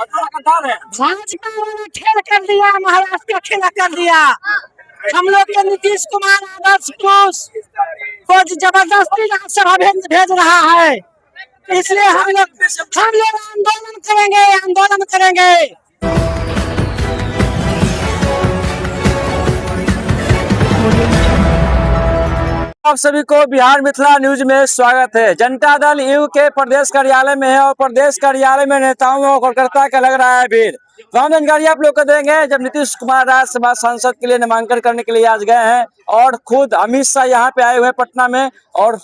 भाजपा वाला खेल कर दिया, महाराष्ट्र का खेला कर दिया। हम लोग के नीतीश कुमार आदर्श बोस को जबरदस्ती राज्यसभा भेज रहा है, इसलिए हम लोग आंदोलन करेंगे, आंदोलन करेंगे। आप सभी को बिहार मिथिला न्यूज में स्वागत है। जनता दल यू के प्रदेश कार्यालय में है और प्रदेश कार्यालय में नेताओं और कार्यकर्ता का लग रहा है भीड़। तमाम जानकारी आप लोग को देंगे। जब नीतीश कुमार राज्यसभा सांसद के लिए नामांकन करने के लिए आज गए हैं और खुद अमित शाह यहाँ पे आए हुए हैं पटना में, और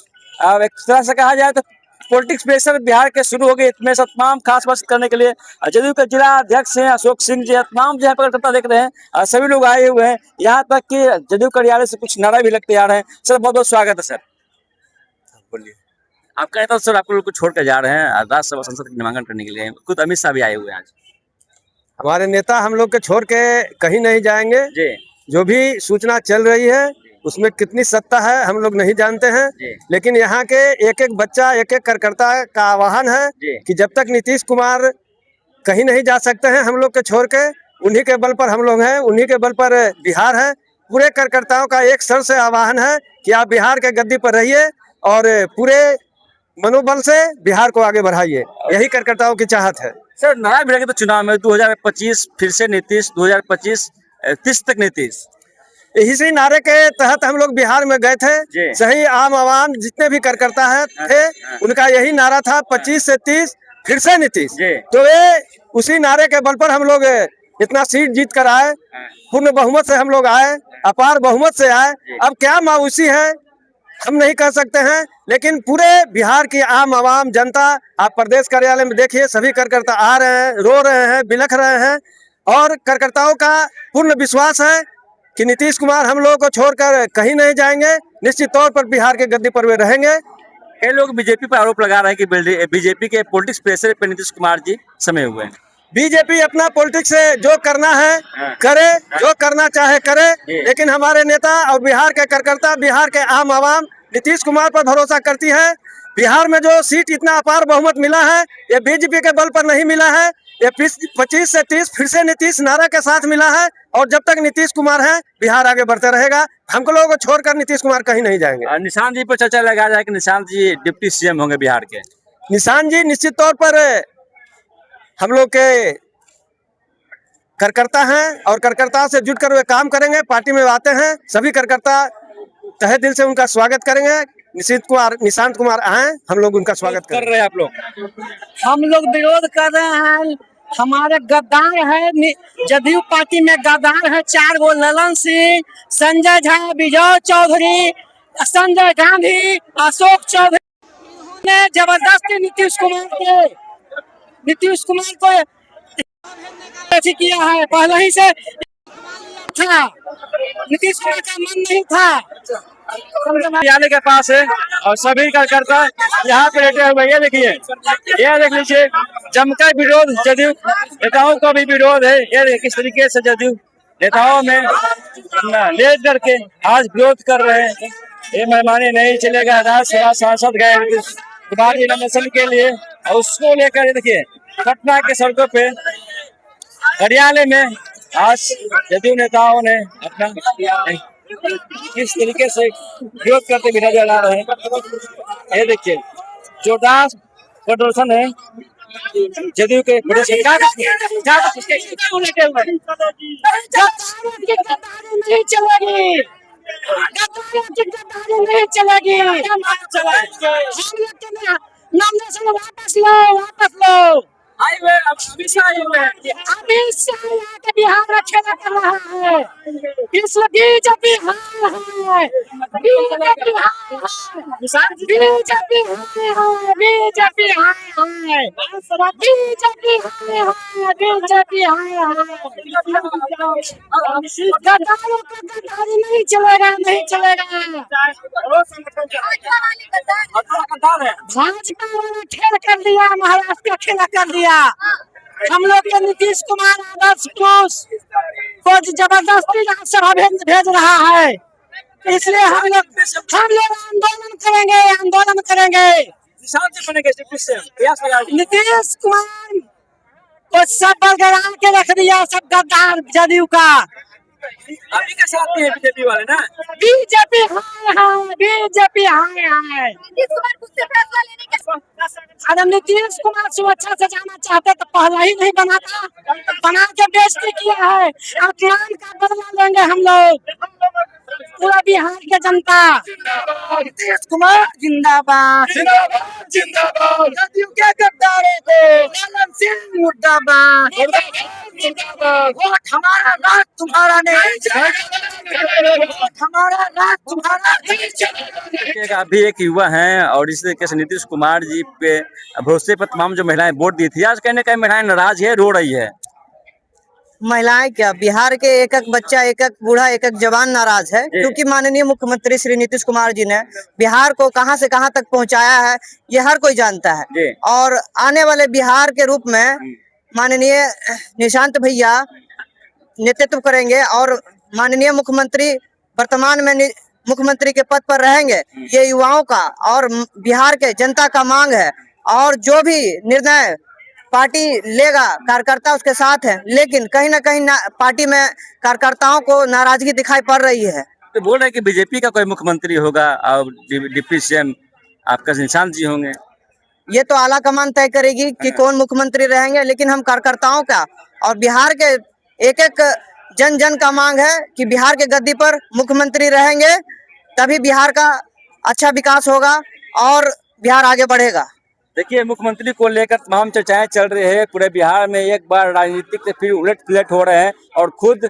एक तरह से कहा जाए तो पॉलिटिक्स प्रेशर बिहार के शुरू हो गई। इसमें तमाम खास बात करने के लिए जदयू के जिला अध्यक्ष हैं अशोक सिंह जी, तमाम जो कार्यकर्ता देख रहे हैं सभी लोग आए हुए हैं। यहाँ तक कि जदयू कार्यालय से कुछ नारा भी लगते आ रहे हैं। सर बहुत बहुत स्वागत है सर। बोलिए। आप कहते हैं सर आप लोग को छोड़ कर जा रहे हैं राज्यसभा संसद के नामांकन करने के लिए, खुद अमित शाह भी आए हुए हैं आज। हमारे नेता हम लोग के छोड़ के कहीं नहीं जाएंगे जी। जो भी सूचना चल रही है उसमें कितनी सत्ता है हम लोग नहीं जानते हैं, लेकिन यहाँ के एक एक बच्चा एक एक कार्यकर्ता का आह्वान है कि जब तक नीतीश कुमार कहीं नहीं जा सकते हैं हम लोग के छोड़ के, उन्हीं के बल पर हम लोग हैं, उन्हीं के बल पर बिहार है। पूरे कार्यकर्ताओं का एक सर से आह्वान है कि आप बिहार के गद्दी पर रहिए और पूरे मनोबल से बिहार को आगे बढ़ाइए, यही कार्यकर्ताओं की चाहत है। सर नारा भी लगे तो चुनाव में 2025 फिर से नीतीश, 2025 30 तक नीतीश, इसी नारे के तहत हम लोग बिहार में गए थे। सही आम आवाम जितने भी कार्यकर्ता है थे उनका यही नारा था 25 से 30 फिर से नीतीश। तो ये उसी नारे के बल पर हम लोग इतना सीट जीत कर आए, पूर्ण बहुमत से हम लोग आए, अपार बहुमत से आए। अब क्या मायूसी है हम नहीं कह सकते हैं, लेकिन पूरे बिहार की आम आवाम जनता, आप प्रदेश कार्यालय में देखिए सभी कार्यकर्ता आ रहे हैं, रो रहे हैं, बिलख रहे हैं, और कार्यकर्ताओं का पूर्ण विश्वास है कि नीतीश कुमार हम लोगों को छोड़कर कहीं नहीं जाएंगे। निश्चित तौर पर बिहार के गद्दी पर वे रहेंगे। कई लोग बीजेपी पर आरोप लगा रहे हैं कि बीजेपी के पॉलिटिक्स प्रेशर पे नीतीश कुमार जी समय हुए हैं। बीजेपी अपना पॉलिटिक्स से जो करना है करे, जो करना चाहे करे, लेकिन हमारे नेता और बिहार के कार्यकर्ता, बिहार के आम आवाम नीतीश कुमार पर भरोसा करती है। बिहार में जो सीट इतना अपार बहुमत मिला है ये बीजेपी के बल पर नहीं मिला है, ये 25 से 30 फिर से नीतीश नारा के साथ मिला है। और जब तक नीतीश कुमार है बिहार आगे बढ़ते रहेगा। हमको लोगों को छोड़कर नीतीश कुमार कहीं नहीं जाएंगे। निशांत जी पर चर्चा लगा जाए कि निशांत जी डिप्टी सीएम होंगे बिहार के। निशांत जी निश्चित तौर पर हम लोग के कार्यकर्ता हैं और कार्यकर्ताओं से जुटकर वे काम करेंगे। पार्टी में आते हैं सभी कार्यकर्ता तहे दिल से उनका स्वागत करेंगे। निशांत कुमार आए, हम लोग उनका स्वागत कर रहे हैं। आप लोग हम लोग विरोध कर रहे हैं। हमारे गद्दार है, जदयू पार्टी में गद्दार है 4 गो, ललन सिंह, संजय झा, विजय चौधरी, संजय गांधी, अशोक चौधरी ने जबरदस्ती नीतीश कुमार को ऐसी किया है। पहले ही से था, नीतीश कुमार का मन नहीं था। कार्यालय के पास है और सभी कार्यकर्ता यहाँ पे लेटे हुए। ये देखिए, ये देख लीजिए, जमकर विरोध, जदयू नेताओं का भी विरोध है। ये देखिए किस तरीके से जदयू नेताओं में लेट करके आज विरोध कर रहे हैं। ये मेहमानी नहीं चलेगा। राज्यसभा सांसद गए कुमार नोमिनेशन के लिए और उसको लेकर देखिए पटना के सड़कों पे कार्यालय में आज जदयू नेताओं ने अपना किस तरीके से विरोध करते भी नजर आ रहे हैं। ये देखिए जोरदार प्रदर्शन है जदयू के नहीं चलेगी। नॉमिनेशन वापस लो। अमित शाह के बिहार में खेला कर रहा है। इस बीजेपी है, बीजेपी नहीं चलेगा, नहीं चलेगा। भाजपा वाला खेल कर दिया, महाराष्ट्र का खेला कर दिया। हम लोग के नीतीश कुमार आदर्श बोस को जबरदस्ती राज्यसभा भेज रहा है, इसलिए हम लोग आंदोलन करेंगे, आंदोलन करेंगे। निशांत जी बनेंगे नीतीश कुमार वो सब बरकरार के रख दिया, सब गद्दार जदयू का। अभी के साथ ही है बीजेपी वाले ना। बीजेपी हाय बीजेपी हाय। अगर नीतीश कुमार सुरक्षा से जाना चाहते तो पहले ही नहीं बनाता, बना के बेइज्जती किया है। अपमान का बदला लेंगे हम लोग, पूरा बिहार के जनता। नीतीश कुमार जिंदाबाद जिंदाबाद जिंदाबाद। जदयू के गद्दारों को ललन सिंह मुर्दाबाद मुर्दाबाद। वोट हमारा राज तुम्हारा नहीं चलेगा, वोट हमारा राज तुम्हारा नहीं चलेगा। अभी एक युवा हैं और इस तरीके से नीतीश कुमार जी पे भरोसे पर तमाम जो महिलाएं वोट दी थी, आज कहीं ना कहीं महिलाएं नाराज है, रो रही है। महिलाएं क्या, बिहार के एक एक बच्चा, एक एक बूढ़ा, एक एक जवान नाराज है, क्योंकि माननीय मुख्यमंत्री श्री नीतीश कुमार जी ने बिहार को कहां से कहां तक पहुंचाया है ये हर कोई जानता है। और आने वाले बिहार के रूप में माननीय निशांत भैया नेतृत्व करेंगे और माननीय मुख्यमंत्री वर्तमान में मुख्यमंत्री के पद पर रहेंगे। ये युवाओं का और बिहार के जनता का मांग है, और जो भी निर्णय पार्टी लेगा कार्यकर्ता उसके साथ है, लेकिन कहीं ना कहीं पार्टी में कार्यकर्ताओं को नाराजगी दिखाई पड़ रही है। तो बोल रहे हैं कि बीजेपी का कोई मुख्यमंत्री होगा और डिप्टी सीएम आपका निशांत जी होंगे। ये तो आला कमान तय करेगी कि कौन मुख्यमंत्री रहेंगे, लेकिन हम कार्यकर्ताओं का और बिहार के एक एक जन जन का मांग है कि बिहार के गद्दी पर मुख्यमंत्री रहेंगे, तभी बिहार का अच्छा विकास होगा और बिहार आगे बढ़ेगा। देखिए, मुख्यमंत्री को लेकर तमाम चर्चाएं चल रही है पूरे बिहार में। एक बार राजनीतिक से फिर उलट पुलट हो रहे हैं और खुद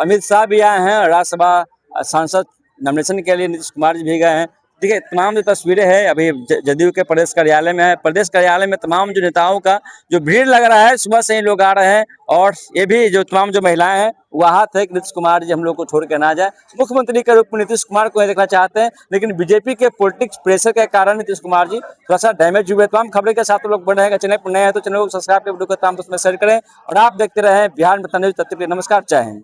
अमित शाह भी आए हैं, राज्यसभा सांसद नॉमिनेशन के लिए नीतीश कुमार जी भी गए हैं। देखिए, तमाम जो तस्वीरें हैं अभी जदयू के प्रदेश कार्यालय में है। प्रदेश कार्यालय में तमाम जो नेताओं का जो भीड़ लग रहा है, सुबह से ही लोग आ रहे हैं और ये भी जो तमाम जो महिलाएं हैं वो हाथ है कि नीतीश कुमार जी हम लोग को छोड़ के ना जाए। मुख्यमंत्री के रूप में नीतीश कुमार को देखना चाहते हैं, लेकिन बीजेपी के पॉलिटिक्स प्रेशर के कारण नीतीश कुमार जी थोड़ा सा डैमेज हुए। तमाम खबरें के साथ लोग बन रहेगा। चैनल पर नए हैं तो चैनल को सब्सक्राइब कर वीडियो को तमाम दोस्तों में शेयर करें और आप देखते रहे बिहार में तत्व। नमस्कार, जय हिंद।